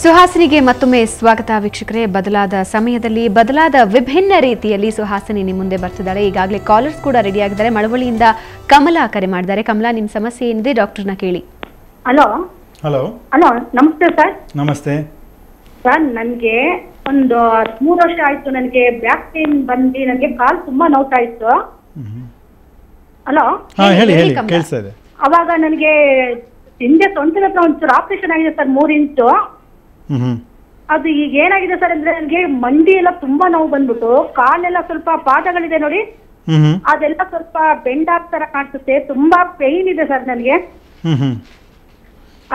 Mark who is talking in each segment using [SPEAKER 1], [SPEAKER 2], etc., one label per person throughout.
[SPEAKER 1] ಸುಹಾಸಿನಿಗೆ ಮತ್ತೊಮ್ಮೆ ಸ್ವಾಗತ ವೀಕ್ಷಕರೇ. ಬದಲಾದ ಸಮಯದಲ್ಲಿ ಬದಲಾದ ವಿಭಿನ್ನ ರೀತಿಯಲ್ಲಿ ಸುಹಾಸಿನಿ ನಿಮ್ಮ ಮುಂದೆ ಬರ್ತಿದ್ದಾಳೆ. ಈಗಾಗಲೇ ಕಾಲರ್ಸ್ ಕೂಡ ರೆಡಿ ಆಗಿದ್ದಾರೆ. ಮಳವಳ್ಳಿಯಿಂದ ಕಮಲಾ ಕರೆ ಮಾಡಿದ್ದಾರೆ. ಕಮಲಾ, ನಿಮ್ಮ ಸಮಸ್ಯೆ ಏನಿದೆ ಡಾಕ್ಟರ್ನ ಕೇಳಿ.
[SPEAKER 2] ಹಲೋ
[SPEAKER 3] ಹಲೋ
[SPEAKER 2] ಹಲೋ, ನಮಸ್ತೆ ಸರ್.
[SPEAKER 3] ನಮಸ್ತೆ
[SPEAKER 2] ಸರ್, ನನಗೆ ಒಂದು 3 ವರ್ಷ ಆಯ್ತು ನನಗೆ ಬ್ಯಾಕ್ ಪೇನ್ ಬಂದು ನನಗೆ ಕಾಲು ತುಂಬಾ ನೋವ್ತಾ ಇತ್ತು. ಹಲೋ,
[SPEAKER 3] ಹೇಳಿ ಹೇಳಿ, ಕೇಳಿಸ್ತಾ ಇದೆ.
[SPEAKER 2] ಅವಾಗ ನನಗೆ ಹಿಂದೆ ಸೊಂಟದ ಹತ್ರ ಒಂಚೂರು ಆಪರೇಷನ್ ಆಗಿದೆ ಸರ್, 3 ಇಂಚು. ಅದು ಈಗ ಏನಾಗಿದೆ ಸರ್ ಅಂದ್ರೆ ನನಗೆ ಮಂಡಿ ಎಲ್ಲ ತುಂಬಾ ನೋವು ಬಂದ್ಬಿಟ್ಟು ಕಾಲೆಲ್ಲ ಸ್ವಲ್ಪ ಪಾದಗಳಿದೆ ನೋಡಿ, ಅದೆಲ್ಲ ಸ್ವಲ್ಪ ಬೆಂಡ್ ಆಗ್ತಾರ ಕಾಣಿಸುತ್ತೆ. ತುಂಬಾ ಪೇನ್ ಇದೆ ಸರ್ ನನಗೆ.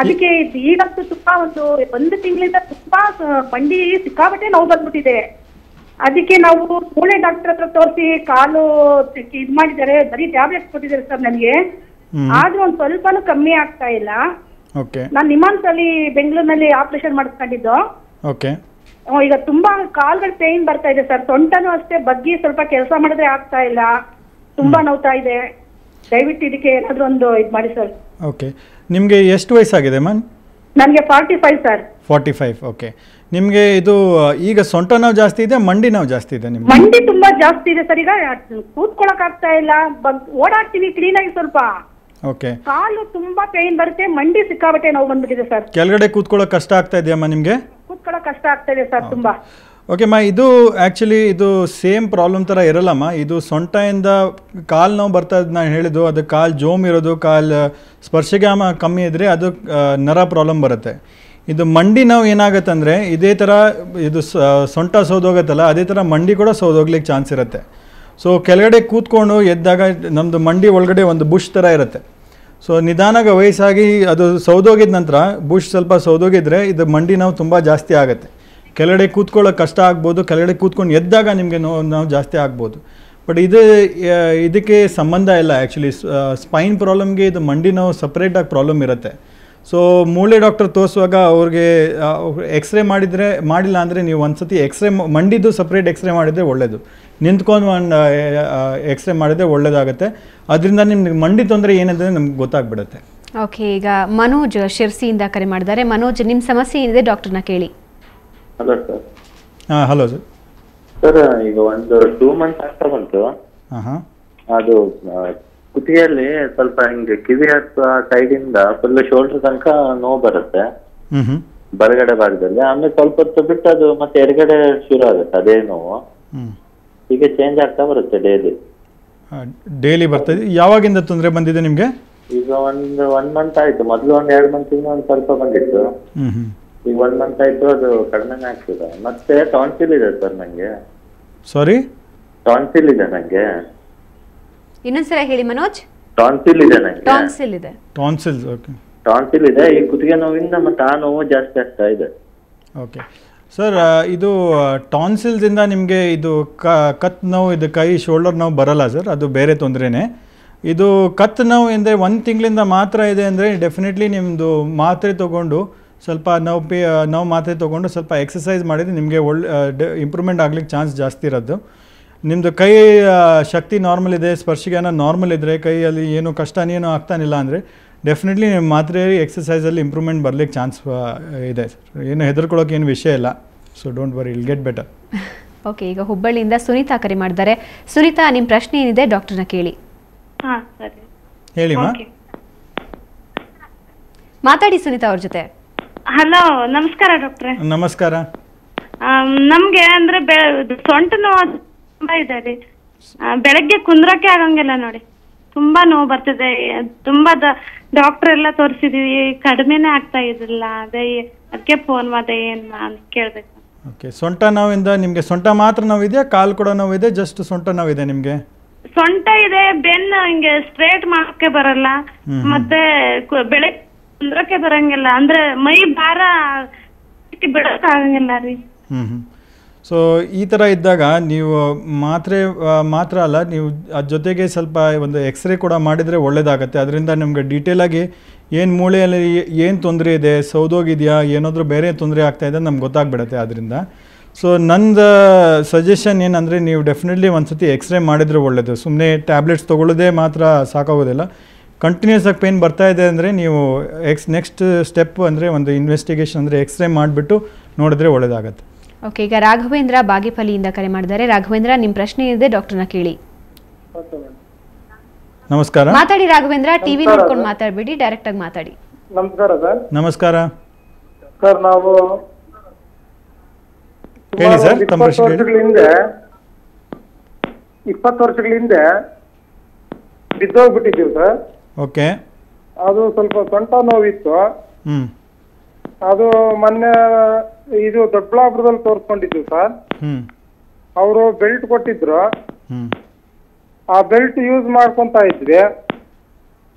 [SPEAKER 2] ಅದಕ್ಕೆ ಈಗಂತೂ ತುಂಬಾ ಒಂದು ತಿಂಗಳಿಂದ ತುಂಬಾ ಮಂಡಿ ಸಿಕ್ಕಾಬಟ್ಟೆ ನೋವು ಬಂದ್ಬಿಟ್ಟಿದೆ. ಅದಕ್ಕೆ ನಾವು ಮೂಳೆ ಡಾಕ್ಟರ್ ಹತ್ರ ತೋರಿಸಿ ಕಾಲು ಇದ್ ಮಾಡಿದ್ದಾರೆ, ಬರೀ ಟ್ಯಾಬ್ಲೆಟ್ಸ್ ಕೊಟ್ಟಿದ್ದಾರೆ ಸರ್ ನನಗೆ. ಆದ್ರೂ ಒಂದ್ ಸ್ವಲ್ಪನೂ ಕಮ್ಮಿ ಆಗ್ತಾ ಇಲ್ಲ. ನಾನು ನಿಮಾನ್ಸ್ ಅಲ್ಲಿ ಬೆಂಗಳೂರಿನಲ್ಲಿ ಆಪರೇಷನ್ ಮಾಡಿಸ್ಕೊಂಡಿದ್ದು. ಈಗ ತುಂಬಾ ಕಾಲ್ಗಳು ಪೇನ್ ಬರ್ತಾ ಇದೆ ಸರ್. ಸೊಂಟನೂ ಅಷ್ಟೇ, ಬಗ್ಗಿ ಸ್ವಲ್ಪ ಕೆಲಸ ಮಾಡಿದ್ರೆ ಆಗ್ತಾ ಇಲ್ಲ, ತುಂಬಾ ನೋವ್ತಾ ಇದೆ. ದಯವಿಟ್ಟು ಇದಕ್ಕೆ ಏನಾದ್ರು ಒಂದು ಇದು ಮಾಡಿ ಸರ್.
[SPEAKER 3] ಓಕೆ, ನಿಮಗೆ ಎಷ್ಟು ವಯಸ್ಸಾಗಿದೆ ಮ್ಯಾಮ್?
[SPEAKER 2] ನನಗೆ 45 ಸರ್.
[SPEAKER 3] 45. ಓಕೆ, ನಿಮಗೆ ಇದು ಈಗ ಸೊಂಟ ನೋವು ಜಾಸ್ತಿ ಇದೆ, ಮಂಡಿ ನೋವು ಜಾಸ್ತಿ ಇದೆ? ನಿಮ್ಗೆ
[SPEAKER 2] ಮಂಡಿ ತುಂಬಾ ಜಾಸ್ತಿ ಇದೆ ಸರ್. ಈಗ ಕೂತ್ಕೊಳಕ್ ಆಗ್ತಾ ಇಲ್ಲ, ಓಡಾಡ್ತೀನಿ ಕ್ಲೀನ್ ಆಗಿ ಸ್ವಲ್ಪ.
[SPEAKER 3] ಓಕೆ,
[SPEAKER 2] ಕಾಲು ತುಂಬಾ ಪೇನ್ ಬರುತ್ತೆ, ಮಂಡಿ ಸಿಕ್ಕಾಬಟ್ಟೆ ನೋವು ಬಂದ್ಬಿಟ್ಟಿದೆ ಸರ್.
[SPEAKER 3] ಕೆಳಗಡೆ ಕೂತ್ಕೊಳ್ಳೋಕೆ ಕಷ್ಟ ಆಗ್ತಾ ಇದೆಯಮ್ಮ ನಿಮಗೆ?
[SPEAKER 2] ಕೂತ್ಕೊಳ್ಳೋಕೆ ಕಷ್ಟ ಆಗ್ತಾ ಇದೆ ಸರ್ ತುಂಬಾ.
[SPEAKER 3] ಓಕೆ ಮಾ, ಇದು ಆ್ಯಕ್ಚುಲಿ ಇದು ಸೇಮ್ ಪ್ರಾಬ್ಲಮ್ ಥರ ಇರಲ್ಲಮ್ಮ. ಇದು ಸೊಂಟದಿಂದ ಕಾಲು ನೋವು ಬರ್ತಾ ಇದ್ದು ನಾನು ಹೇಳಿದ್ದು, ಅದು ಕಾಲು ಜೋಮ್ ಇರೋದು, ಕಾಲು ಸ್ಪರ್ಶಗಾಮ ಕಮ್ಮಿ ಇದ್ದರೆ ಅದು ನರ ಪ್ರಾಬ್ಲಮ್ ಬರುತ್ತೆ. ಇದು ಮಂಡಿ ನೋವು ಏನಾಗುತ್ತೆ ಅಂದರೆ ಇದೇ ಥರ ಇದು ಸೊಂಟ ಸೌದೋಗುತ್ತಲ್ಲ, ಅದೇ ಥರ ಮಂಡಿ ಕೂಡ ಸೌದೋಗ್ಲಿಕ್ಕೆ ಚಾನ್ಸ್ ಇರುತ್ತೆ. ಸೊ ಕೆಳಗಡೆ ಕೂತ್ಕೊಂಡು ಎದ್ದಾಗ ನಮ್ಮದು ಮಂಡಿ ಒಳಗಡೆ ಒಂದು ಬುಷ್ ಥರ ಇರುತ್ತೆ. ಸೊ ನಿಧಾನಾಗಿ ವಯಸ್ಸಾಗಿ ಅದು ಸೌದೋಗಿದ ನಂತರ ಬುಷ್ ಸ್ವಲ್ಪ ಸೌದೋಗಿದ್ರೆ ಇದು ಮಂಡಿ ನೋವು ತುಂಬ ಜಾಸ್ತಿ ಆಗುತ್ತೆ. ಕೆಳಗಡೆ ಕೂತ್ಕೊಳ್ಳೋಕೆ ಕಷ್ಟ ಆಗ್ಬೋದು, ಕೆಳಗಡೆ ಕೂತ್ಕೊಂಡು ಎದ್ದಾಗ ನಿಮಗೆ ನೋವು ಜಾಸ್ತಿ ಆಗ್ಬೋದು. ಬಟ್ ಇದಕ್ಕೆ ಸಂಬಂಧ ಇಲ್ಲ ಆ್ಯಕ್ಚುಲಿ. ಸ್ಪೈನ್ ಪ್ರಾಬ್ಲಮ್ಗೆ ಇದು ಮಂಡಿ ನೋವು ಸಪ್ರೇಟಾಗಿ ಪ್ರಾಬ್ಲಮ್ ಇರುತ್ತೆ. ಸೊ ಮೂಳೆ ಡಾಕ್ಟರ್ ತೋರಿಸುವಾಗ ಅವ್ರಿಗೆ ಎಕ್ಸ್ರೇ ಮಾಡಿಲ್ಲ ಅಂದರೆ ನೀವು ಒಂದು ಸತಿ ಎಕ್ಸ್ರೇ ಮಂಡಿದು ಸಪ್ರೇಟ್ ಎಕ್ಸ್ರೇ ಮಾಡಿದರೆ ಒಳ್ಳೆಯದು. ನಿಂತ್ಕೊಂಡು ಒಂದು ಎಕ್ಸ್ರೇ ಮಾಡಿದರೆ ಒಳ್ಳೆಯದಾಗುತ್ತೆ. ಅದರಿಂದ ನಿಮ್ಗೆ ಮಂಡಿ ತೊಂದರೆ ಏನಿದೆ ನಮ್ಗೆ ಗೊತ್ತಾಗ್ಬಿಡುತ್ತೆ.
[SPEAKER 1] ಓಕೆ, ಈಗ ಮನೋಜ್ ಶಿರ್ಸಿಯಿಂದ ಕರೆ ಮಾಡಿದ್ದಾರೆ. ಮನೋಜ್, ನಿಮ್ಮ ಸಮಸ್ಯೆ ಏನಿದೆ ಡಾಕ್ಟರ್ನ ಕೇಳಿ.
[SPEAKER 4] Hello sir.
[SPEAKER 3] Hello sir.
[SPEAKER 4] Sir, ಈಗ ಒಂದು 2 ಮಂತ್ಸ್ ಆಗ್ತಾ ಬಂತು. ಅದು ಕುತ್ತಿಗೆಯಲ್ಲಿ ಸ್ವಲ್ಪ ಹಿಂಗೆ ಕಿವಿ ಹತ್ರ ಸೈಡಿಂದ ಫುಲ್ ಶೋಲ್ಡರ್ ತನಕ ನೋವು ಬರುತ್ತೆ ಬಲಗಡೆ ಭಾಗದಲ್ಲಿ. ಆಮೇಲೆ ಸ್ವಲ್ಪ ಹೊತ್ತು ಬಿಟ್ಟು ಅದು ಮತ್ತೆ ಎಡಗಡೆ ಶುರು ಆಗುತ್ತೆ ಅದೇ ನೋವು. ಹೀಗೆ ಚೇಂಜ್ ಆಗ್ತಾ ಬರುತ್ತೆ ಡೈಲಿ ಬರ್ತದೆ. ಯಾವಾಗಿಂದ ತೊಂದರೆ ಬಂದಿದೆ ನಿಮ್ಗೆ? ಈಗ ಒಂದು 1 ಮಂತ್ ಆಯ್ತು. ಮೊದಲು 1-2 ಮಂತಿಂದ ಒಂದು ಸ್ವಲ್ಪ ಬಂದಿತ್ತು. ಈಗ 1 ಮಂತ್ ಆಯ್ತು, ಅದು ಕಡಿಮೆನೇ ಆಗ್ತದೆ. ಮತ್ತೆ ಟಾನ್ಸಿಲ್ ಇದೆ ಸರ್ ನಂಗೆ.
[SPEAKER 3] ಸಾರಿ,
[SPEAKER 4] ಟಾನ್ಸಿಲ್ ಇದೆ ನಂಗೆ.
[SPEAKER 1] ಇನ್ನೊಂದ್ಸಲ ಹೇಳಿ ಮನೋಜ್.
[SPEAKER 4] ಟಾನ್ಸಿಲ್ ಇದೆ ನಂಗೆ.
[SPEAKER 1] ಟಾನ್ಸಿಲ್ ಇದೆ.
[SPEAKER 3] ಟಾನ್ಸಿಲ್ಸ್. ಓಕೆ,
[SPEAKER 4] ಟಾನ್ಸಿಲ್ ಇದೆ. ಈ ಕುತ್ತಿಗೆ ನೋವಿಂದ ಮತ್ತೆ ಆ ನೋವು ಜಾಸ್ತಿ ಆಗ್ತಾ ಇದೆ.
[SPEAKER 3] ಓಕೆ ಸರ್, ಇದು ಟಾನ್ಸಿಲ್ಸಿಂದ ನಿಮಗೆ ಇದು ಕತ್ ನೋವು, ಇದು ಕೈ ಶೋಲ್ಡರ್ ನೋವು ಬರಲ್ಲ ಸರ್, ಅದು ಬೇರೆ ತೊಂದರೆನೇ. ಇದು ಕತ್ ನೋವು ಅಂದರೆ 1 ತಿಂಗಳಿಂದ ಮಾತ್ರ ಇದೆ ಅಂದರೆ ಡೆಫಿನೆಟ್ಲಿ ನಿಮ್ಮದು ಮಾತ್ರೆ ತೊಗೊಂಡು ಸ್ವಲ್ಪ ನೋವು ಮಾತ್ರೆ ತೊಗೊಂಡು ಸ್ವಲ್ಪ ಎಕ್ಸಸೈಸ್ ಮಾಡಿದರೆ ನಿಮಗೆ ಇಂಪ್ರೂವ್ಮೆಂಟ್ ಆಗ್ಲಿಕ್ಕೆ ಚಾನ್ಸ್ ಜಾಸ್ತಿ ಇರೋದು. ನಿಮ್ಮದು ಕೈ ಶಕ್ತಿ ನಾರ್ಮಲ್ ಇದೆ, ಸ್ಪರ್ಶಿಗಾನ ನಾರ್ಮಲ್ ಇದ್ದರೆ, ಕೈಯಲ್ಲಿ ಏನು ಕಷ್ಟನೇನು ಆಗ್ತಾನಿಲ್ಲ ಅಂದರೆ ಡೆಫಿನೆಟ್ಲಿ ನಿಮ್ಮ ಮಾತ್ರೆ ಎಕ್ಸಸೈಸಲ್ಲಿ ಇಂಪ್ರೂವ್ಮೆಂಟ್ ಬರಲಿಕ್ಕೆ ಚಾನ್ಸ್ ಇದೆ. ಏನು ಹೆದರ್ಕೊಳ್ಳೋಕೆ ಏನು ವಿಷಯ ಇಲ್ಲ. ಸೊ ಡೋಂಟ್ ವರಿ, ಇಲ್ ಗೆಟ್ ಬೆಟರ್.
[SPEAKER 1] ಓಕೆ, ಈಗ ಹುಬ್ಬಳ್ಳಿಯಿಂದ ಸುನೀತಾ ಕರೆ ಮಾಡಿದ್ದಾರೆ. ಸುನೀತಾ, ನಿಮ್ಮ ಪ್ರಶ್ನೆ ಏನಿದೆ ಡಾಕ್ಟರ್ನ ಕೇಳಿ.
[SPEAKER 3] ಹೇಳಿ ಮಾ.
[SPEAKER 1] ಮಾತಾಡಿ ಸುನೀತಾ ಅವ್ರ ಜೊತೆ.
[SPEAKER 5] ಹಲೋ, ನಮಸ್ಕಾರ ಡಾಕ್ಟ್ರೆ.
[SPEAKER 3] ನಮಸ್ಕಾರ.
[SPEAKER 5] ನಮ್ಗೆ ಅಂದ್ರೆ ಸೊಂಟ ನೋವು ತುಂಬಾ ಇದೆ ರೀ. ಬೆಳಗ್ಗೆ ಕುಂದ್ರಕ್ಕೆ ಆಗಂಗಿಲ್ಲ ನೋಡಿ, ತುಂಬಾ ನೋವು ಬರ್ತಿದೆ. ತುಂಬಾ ಡಾಕ್ಟರ್ ಎಲ್ಲ ತೋರಿಸಿದೀವಿ, ಕಡಿಮೆನೆ ಆಗ್ತಾ ಇದಿಲ್ಲ. ಅದಕ್ಕೆ ಫೋನ್ ಮಾಡಿದೆ, ಏನ್ ಅಂತ ಕೇಳ್ಬೇಕು.
[SPEAKER 3] ಓಕೆ, ಸೊಂಟ ನೋವಿಂದ ನಿಮ್ಗೆ ಸೊಂಟ ಮಾತ್ರ ನೋವಿದೆಯಾ, ಕಾಲು ಕೂಡ ನೋವಿದೆ, ಜಸ್ಟ್ ಸೊಂಟ ನೋವಿದೆ ನಿಮ್ಗೆ?
[SPEAKER 5] ಸೊಂಟ ಇದೆ, ಬೆನ್ನು ಹಿಂಗೆ ಸ್ಟ್ರೇಟ್ ಮಾಡಕ್ಕೆ ಬರಲ್ಲ, ಮತ್ತೆ ಬೆಳಗ್ಗೆ ಕುಂದ್ರಕ್ಕೆ ಬರಂಗಿಲ್ಲ. ಅಂದ್ರೆ ಮೈ ಭಾರ ಬಿಡಕ್ ಆಗಂಗಿಲ್ಲ ರೀ.
[SPEAKER 3] ಸೊ ಈ ಥರ ಇದ್ದಾಗ ನೀವು ಮಾತ್ರ ಅಲ್ಲ, ನೀವು ಅದ್ರ ಜೊತೆಗೆ ಸ್ವಲ್ಪ ಒಂದು ಎಕ್ಸ್ರೇ ಕೂಡ ಮಾಡಿದರೆ ಒಳ್ಳೆಯದಾಗತ್ತೆ. ಅದರಿಂದ ನಿಮ್ಗೆ ಡೀಟೇಲಾಗಿ ಏನು ಮೂಳೆಯಲ್ಲಿ ಏನು ತೊಂದರೆ ಇದೆ, ಸೌದೋಗಿದೆಯಾ, ಏನಾದರೂ ಬೇರೆ ತೊಂದರೆ ಆಗ್ತಾಯಿದೆ ನಮ್ಗೆ ಗೊತ್ತಾಗ್ಬಿಡುತ್ತೆ ಅದರಿಂದ. ಸೊ ನಂದು ಸಜೆಷನ್ ಏನಂದರೆ ನೀವು ಡೆಫಿನೆಟ್ಲಿ ಒಂದು ಸತಿ ಎಕ್ಸ್ರೇ ಮಾಡಿದರೆ ಒಳ್ಳೆಯದು. ಸುಮ್ಮನೆ ಟ್ಯಾಬ್ಲೆಟ್ಸ್ ತೊಗೊಳ್ಳೋದೇ ಮಾತ್ರ ಸಾಕಾಗೋದಿಲ್ಲ. ಕಂಟಿನ್ಯೂಸ್ ಆಗಿ ಪೇನ್ ಬರ್ತಾ ಇದೆ ಅಂದರೆ ನೀವು ನೆಕ್ಸ್ಟ್ ಸ್ಟೆಪ್ ಅಂದರೆ ಒಂದು ಇನ್ವೆಸ್ಟಿಗೇಷನ್ ಅಂದರೆ ಎಕ್ಸ್ರೇ ಮಾಡಿಬಿಟ್ಟು ನೋಡಿದ್ರೆ ಒಳ್ಳೆಯದಾಗತ್ತೆ.
[SPEAKER 1] ಓಕೆ, ಈಗ ರಾಘವೇಂದ್ರ ಬಾಗೇಪಲ್ಲಿಯಿಂದ ಕರೆ ಮಾಡಿದ್ದಾರೆ. ರಾಘವೇಂದ್ರ, ನಿಮ್ಮ ಪ್ರಶ್ನೆ ಇದೆ, ಡಾಕ್ಟರ್ನ ಕೇಳಿ.
[SPEAKER 3] ನಮಸ್ಕಾರ.
[SPEAKER 1] ಮಾತಾಡಿ ರಾಘವೇಂದ್ರ, ಟಿವಿ ನೋಡ್ಕೊಂಡು ಮಾತಾಡಬೇಡಿ, ಡೈರೆಕ್ಟ್ ಆಗಿ ಮಾತಾಡಿ.
[SPEAKER 6] ನಮಸ್ಕಾರ ಸರ್.
[SPEAKER 3] ನಮಸ್ಕಾರ
[SPEAKER 6] ಸರ್, ನಾವು
[SPEAKER 3] ಹೇಳಿ ಸರ್, ತಮ್ಮ ಪ್ರಶ್ನೆ ಹೇಳಿ.
[SPEAKER 6] 20 ವರ್ಷಗಳ ಹಿಂದೆ ಬಿದ್ದೋಗ್ಬಿಟ್ಟಿದ್ದೀವಿ ಸರ್.
[SPEAKER 3] ಓಕೆ.
[SPEAKER 6] ಅದು ಸ್ವಲ್ಪ ಸೊಂಟ ನೋವಿತ್ತು.
[SPEAKER 3] ಹ್ಮ್.
[SPEAKER 6] ಅದು ಮೊನ್ನೆ ಇದು ದೊಡ್ಡಬಳ್ಳಾಪುರದಲ್ಲಿ ತೋರಿಸ್ಕೊಂಡಿದ್ವಿ ಸರ್.
[SPEAKER 3] ಹ್ಮ್.
[SPEAKER 6] ಅವರು ಬೆಲ್ಟ್ ಕೊಟ್ಟಿದ್ರು.
[SPEAKER 3] ಹ್ಮ್.
[SPEAKER 6] ಆ ಬೆಲ್ಟ್ ಯೂಸ್ ಮಾಡ್ಕೊಂತ ಇದ್ವಿ.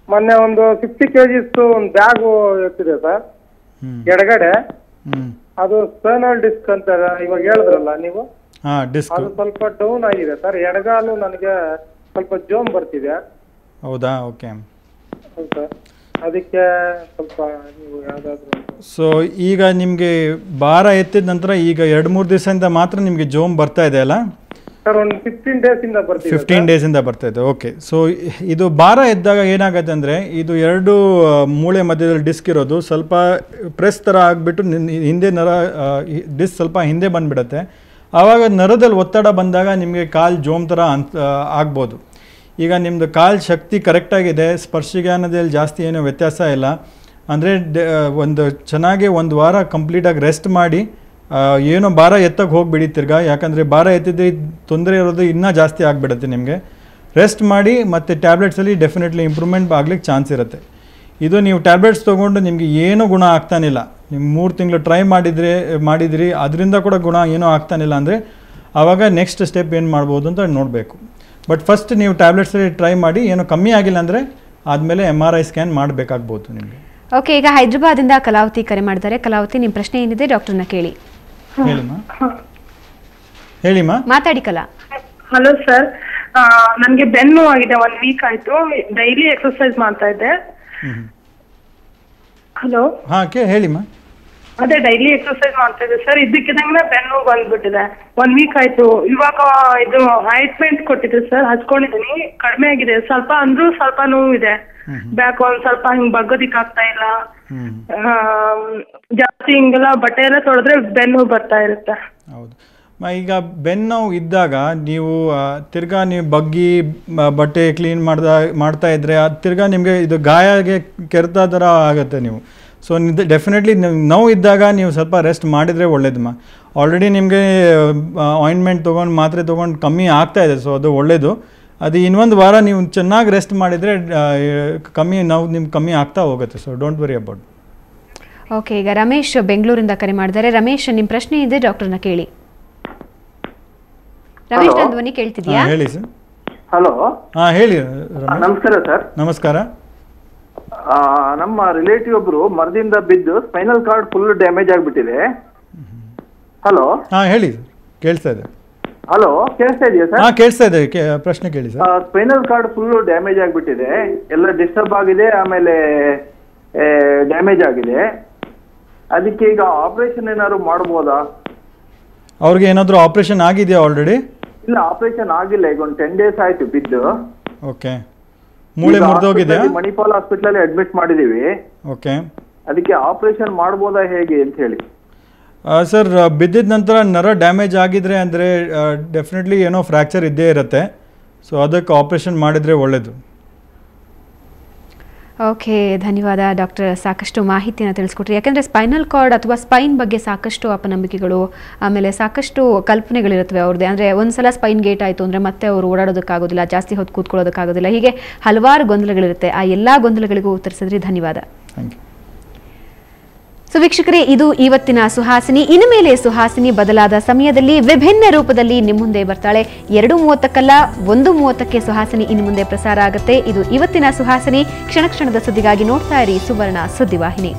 [SPEAKER 6] ಮೊನ್ನೆ ಒಂದು 50 kgs ಒಂದು ಬ್ಯಾಗ್ ಇರ್ತಿದೆ ಸರ್ ಎಡಗಡೆ. ಅದು ಸ್ಪೈನಲ್ ಡಿಸ್ಕ್ ಅಂತ ಇವಾಗ ಹೇಳಿದ್ರಲ್ಲ ನೀವು, ಅದು ಸ್ವಲ್ಪ ಡೌನ್ ಆಗಿದೆ ಸರ್. ಎಡಗಾಲು ನನಗೆ ಸ್ವಲ್ಪ ಜೋಮ್ ಬರ್ತಿದೆ.
[SPEAKER 3] ಹೌದಾ? ಓಕೆ.
[SPEAKER 6] ಹೌದು ಸರ್, ಅದಕ್ಕೆ ಸ್ವಲ್ಪ ನೀವು ಯಾವ್ದಾದ್ರು.
[SPEAKER 3] ಸೊ ಈಗ ನಿಮಗೆ ಭಾರ ಎತ್ತಿದ ನಂತರ ಈಗ 2-3 ದಿವಸದಿಂದ ಮಾತ್ರ ನಿಮಗೆ ಜೋಮ್ ಬರ್ತಾ ಇದೆ ಅಲ್ಲ
[SPEAKER 6] ಸರ್? ಒಂದು 15 ಡೇಸಿಂದ ಬರ್ತಿದೆ.
[SPEAKER 3] 15 ಡೇಸಿಂದ ಬರ್ತಾ ಇದೆ. ಓಕೆ. ಸೊ ಇದು ಭಾರ ಎದ್ದಾಗ ಏನಾಗುತ್ತೆ ಅಂದರೆ ಇದು 2 ಮೂಳೆ ಮಧ್ಯದಲ್ಲಿ ಡಿಸ್ಕ್ ಇರೋದು ಸ್ವಲ್ಪ ಪ್ರೆಸ್ ಥರ ಆಗಿಬಿಟ್ಟು ಹಿಂದೆ ನರ ಡಿಸ್ಕ್ ಸ್ವಲ್ಪ ಹಿಂದೆ ಬಂದುಬಿಡುತ್ತೆ. ಆವಾಗ ನರದಲ್ಲಿ ಒತ್ತಡ ಬಂದಾಗ ನಿಮಗೆ ಕಾಲು ಜೋಮ್ ಥರ ಆಗ್ಬೋದು. ಈಗ ನಿಮ್ಮದು ಕಾಲು ಶಕ್ತಿ ಕರೆಕ್ಟಾಗಿದೆ, ಸ್ಪರ್ಶಜ್ಞಾನದಲ್ಲಿ ಜಾಸ್ತಿ ಏನೂ ವ್ಯತ್ಯಾಸ ಇಲ್ಲ ಅಂದರೆ ಒಂದು ಚೆನ್ನಾಗಿ 1 ವಾರ ಕಂಪ್ಲೀಟಾಗಿ ರೆಸ್ಟ್ ಮಾಡಿ, ಏನೋ ಭಾರ ಎತ್ತಕ್ಕೆ ಹೋಗಿಬಿಡಿ ತಿರ್ಗಾ. ಯಾಕಂದರೆ ಭಾರ ಎತ್ತಿದ್ರೆ ತೊಂದರೆ ಇರೋದು ಇನ್ನೂ ಜಾಸ್ತಿ ಆಗಿಬಿಡುತ್ತೆ. ನಿಮಗೆ ರೆಸ್ಟ್ ಮಾಡಿ ಮತ್ತು ಟ್ಯಾಬ್ಲೆಟ್ಸಲ್ಲಿ ಡೆಫಿನೆಟ್ಲಿ ಇಂಪ್ರೂವ್ಮೆಂಟ್ ಆಗ್ಲಿಕ್ಕೆ ಚಾನ್ಸ್ ಇರುತ್ತೆ. ಇದು ನೀವು ಟ್ಯಾಬ್ಲೆಟ್ಸ್ ತೊಗೊಂಡು ನಿಮಗೆ ಏನೂ ಗುಣ ಆಗ್ತಾನಿಲ್ಲ, ನೀವು 3 ತಿಂಗಳು ಟ್ರೈ ಮಾಡಿದಿರಿ ಅದರಿಂದ ಕೂಡ ಗುಣ ಏನೂ ಆಗ್ತಾನಿಲ್ಲ ಅಂದರೆ ಆವಾಗ ನೆಕ್ಸ್ಟ್ ಸ್ಟೆಪ್ ಏನು ಮಾಡ್ಬೋದು ಅಂತ ನೋಡಬೇಕು. ಬಟ್ ಫಸ್ಟ್ ನೀವು ಟ್ಯಾಬ್ಲೆಟ್ಸಲ್ಲಿ ಟ್ರೈ ಮಾಡಿ, ಏನೋ ಕಮ್ಮಿ ಆಗಿಲ್ಲ ಅಂದರೆ ಆದಮೇಲೆ MRI ಸ್ಕ್ಯಾನ್ ಮಾಡಬೇಕಾಗ್ಬೋದು ನಿಮಗೆ.
[SPEAKER 1] ಓಕೆ, ಈಗ ಹೈದರಾಬಾದಿಂದ ಕಲಾವತಿ ಕರೆ ಮಾಡ್ತಾರೆ. ಕಲಾವತಿ, ನಿಮ್ಮ ಪ್ರಶ್ನೆ ಏನಿದೆ ಡಾಕ್ಟರ್ನ ಕೇಳಿ.
[SPEAKER 3] ಹೇಳಿಮ್ಮ,
[SPEAKER 1] ಮಾತಾಡಿ ಕಲಾ.
[SPEAKER 2] ಹಲೋ ಸರ್, ನನಗೆ ಬೆನ್ನು ಆಗಿದೆ. 1 ವೀಕ್ ಆಯ್ತು. ಡೈಲಿ ಎಕ್ಸರ್ಸೈಸ್ ಮಾಡ್ತಾ ಇದ್ದೆ. ಹಲೋ.
[SPEAKER 3] ಹಾ, ಹೇಳಿಮ್ಮ.
[SPEAKER 2] ಅದೇ ಡೈಲಿ ಎಕ್ಸರ್ಸೈಸ್ ಮಾಡ್ತಾ ಇದ್ದೆ ಸರ್. ಇದ್ದಕ್ಕಿದ್ದಂಗೆ ಬೆನ್ನು ಬಂದ್ಬಿಟ್ಟಿದೆ. 1 ವೀಕ್ ಆಯ್ತು. ಇವಾಗ ಇದು ಆಯಿಂಟ್ಮೆಂಟ್ ಕೊಟ್ಟಿದ್ದೆ ಸರ್, ಹಚ್ಕೊಂಡಿದ್ದೀನಿ. ಕಡಿಮೆ ಆಗಿದೆ ಸ್ವಲ್ಪ, ಅಂದ್ರೂ ಸ್ವಲ್ಪ ನೋವು ಇದೆ. ಬ್ಯಾಕ್ ಒಂದ್ ಸ್ವಲ್ಪ ಹಿಂಗ್ ಬಗ್ಗೋದಿಕ್ ಆಗ್ತಾ ಇಲ್ಲ. ಜಾಸ್ತಿ ಹಿಂಗೆಲ್ಲ ಬಟ್ಟೆ ಎಲ್ಲ ತೊಳೆದ್ರೆ ಬೆನ್ನು ಬರ್ತಾ ಇರುತ್ತೆ.
[SPEAKER 3] ಹೌದು. ಈಗ ಬೆನ್ನು ಇದ್ದಾಗ ನೀವು ತಿರ್ಗಾ ನೀವು ಬಗ್ಗಿ ಬಟ್ಟೆ ಕ್ಲೀನ್ ಮಾಡ್ತಾ ಇದ್ರೆ ತಿರ್ಗಾ ನಿಮಗೆ ಇದು ಗಾಯಗೆ ಕೆರೆತ ಥರ ಆಗುತ್ತೆ ನೀವು. ಸೊ ಡೆಫಿನೆಟ್ಲಿ ನೋವು ಇದ್ದಾಗ ನೀವು ಸ್ವಲ್ಪ ರೆಸ್ಟ್ ಮಾಡಿದರೆ ಒಳ್ಳೇದಮ್ಮ. ಆಲ್ರೆಡಿ ನಿಮಗೆ ಆಯಿಂಟ್ಮೆಂಟ್ ತೊಗೊಂಡು ಮಾತ್ರೆ ತೊಗೊಂಡು ಕಮ್ಮಿ ಆಗ್ತಾ ಇದೆ, ಸೊ ಅದು ಒಳ್ಳೆಯದು. ಅದು ಇನ್ನೊಂದು ವಾರ ನೀವು ಚೆನ್ನಾಗಿ ರೆಸ್ಟ್ ಮಾಡಿದರೆ ನೋವು ನಿಮ್ಗೆ ಕಮ್ಮಿ ಆಗ್ತಾ ಹೋಗುತ್ತೆ. So don't worry about.
[SPEAKER 1] Okay, ಈಗ ರಮೇಶ್ ಬೆಂಗಳೂರಿಂದ ಕರೆ ಮಾಡಿದ್ದಾರೆ. ರಮೇಶ್, ನಿಮ್ಮ ಪ್ರಶ್ನೆ ಇದೆ, ಡಾಕ್ಟರ್ನ ಕೇಳಿ. ರಮೇಶ್, ನನ್ನ ಧ್ವನಿ ಕೇಳ್ತಿದ್ಯಾ?
[SPEAKER 3] ಹೇಳಿ ಸರ್.
[SPEAKER 6] ಹಲೋ.
[SPEAKER 3] ಹಾಂ, ಹೇಳಿ.
[SPEAKER 6] ನಮಸ್ಕಾರ ಸರ್.
[SPEAKER 3] ನಮಸ್ಕಾರ.
[SPEAKER 6] ನಮ್ಮ ರಿಲೇಟಿವ್ ಒಬ್ರು ಮರದಿಂದ ಬಿದ್ದು ಸ್ಪೈನಲ್ ಕಾರ್ಡ್ ಫುಲ್ ಡ್ಯಾಮೇಜ್ ಆಗಿಬಿಟ್ಟಿದೆ. ಹಲೋ.
[SPEAKER 3] ಹಾಂ, ಹೇಳಿ, ಕೇಳಿಸ್ತಾ ಇದೆ.
[SPEAKER 6] ಹಲೋ, ಕೇಳಿಸ್ತಾ ಇದೆಯಾ ಸರ್?
[SPEAKER 3] ಹಾಂ, ಕೇಳಿಸ್ತಾ ಇದೆ. ಪ್ರಶ್ನೆ ಕೇಳಿ sir.
[SPEAKER 6] Spinal cord full damage ಆಗಿಬಿಟ್ಟಿದೆ, ಎಲ್ಲ ಡಿಸ್ಟರ್ಬ್ ಆಗಿದೆ, ಆಮೇಲೆ ಡ್ಯಾಮೇಜ್ ಆಗಿದೆ. ಅದಕ್ಕೆ ಈಗ ಆಪರೇಷನ್ ಏನಾದ್ರು ಮಾಡ್ಬೋದಾ?
[SPEAKER 3] ಅವ್ರಿಗೆ ಏನಾದರೂ ಆಪರೇಷನ್ ಆಗಿದೆಯಾ ಆಲ್ರೆಡಿ?
[SPEAKER 6] ಇಲ್ಲ, ಆಪರೇಷನ್ ಆಗಿಲ್ಲ. ಈಗ ಒಂದು 10 ಡೇಸ್ ಆಯ್ತು ಬಿದ್ದು.
[SPEAKER 3] ಓಕೆ. ಮೂಳೆ ಮುರಿದೋಗಿದೆ?
[SPEAKER 6] ಮಣಿಪಾಲ್ ಹಾಸ್ಪಿಟಲ್ ಅಡ್ಮಿಟ್ ಮಾಡಿದೀವಿ.
[SPEAKER 3] ಓಕೆ.
[SPEAKER 6] ಅದಕ್ಕೆ ಆಪರೇಷನ್ ಮಾಡ್ಬೋದಾ ಹೇಗೆ ಅಂತ ಹೇಳಿ.
[SPEAKER 3] ಸರ್, ಬಿದ್ದಿದ ನಂತರ ನರ ಡ್ಯಾಮೇಜ್ ಆಗಿದ್ರೆ ಅಂದರೆ ಡೆಫಿನೆಟ್ಲಿ ಏನೋ ಫ್ರ್ಯಾಕ್ಚರ್ ಇದ್ದೇ ಇರುತ್ತೆ. ಸೊ ಅದಕ್ಕೆ ಆಪರೇಷನ್ ಮಾಡಿದರೆ ಒಳ್ಳೆಯದು.
[SPEAKER 1] ಓಕೆ, ಧನ್ಯವಾದ ಡಾಕ್ಟರ್. ಸಾಕಷ್ಟು ಮಾಹಿತಿಯನ್ನು ತಿಳಿಸ್ಕೊಟ್ರಿ. ಯಾಕೆಂದರೆ ಸ್ಪೈನಲ್ ಕಾರ್ಡ್ ಅಥವಾ ಸ್ಪೈನ್ ಬಗ್ಗೆ ಸಾಕಷ್ಟು ಅಪನಂಬಿಕೆಗಳು, ಆಮೇಲೆ ಸಾಕಷ್ಟು ಕಲ್ಪನೆಗಳಿರುತ್ತವೆ ಅವ್ರದ್ದೇ. ಅಂದರೆ ಒಂದ್ಸಲ ಸ್ಪೈನ್ ಗೇಟ್ ಆಯಿತು ಅಂದರೆ ಮತ್ತೆ ಅವರು ಓಡಾಡೋದಕ್ಕಾಗೋದಿಲ್ಲ, ಜಾಸ್ತಿ ಹೊತ್ತು ಕೂತ್ಕೊಳ್ಳೋದಕ್ಕಾಗೋದಿಲ್ಲ, ಹೀಗೆ ಹಲವಾರು ಗೊಂದಲಗಳಿರುತ್ತೆ. ಆ ಎಲ್ಲ ಗೊಂದಲಗಳಿಗೂ ಉತ್ತರಿಸಿದ್ರಿ, ಧನ್ಯವಾದ.
[SPEAKER 3] Thank you.
[SPEAKER 1] ಸೊ ವೀಕ್ಷಕರೇ, ಇದು ಇವತ್ತಿನ ಸುಹಾಸಿನಿ. ಇನ್ನು ಮೇಲೆ ಸುಹಾಸಿನಿ ಬದಲಾದ ಸಮಯದಲ್ಲಿ ವಿಭಿನ್ನ ರೂಪದಲ್ಲಿ ನಿಮ್ಮ ಮುಂದೆ ಬರ್ತಾಳೆ. 2:30ಕ್ಕಲ್ಲ 1:30ಕ್ಕೆ ಸುಹಾಸಿನಿ ಇನ್ನು ಮುಂದೆ ಪ್ರಸಾರ ಆಗುತ್ತೆ. ಇದು ಇವತ್ತಿನ ಸುಹಾಸಿನಿ. ಕ್ಷಣ ಕ್ಷಣದ ಸುದ್ದಿಗಾಗಿ ನೋಡ್ತಾ ಇರಿ ಸುವರ್ಣ ಸುದ್ದಿವಾಹಿನಿ.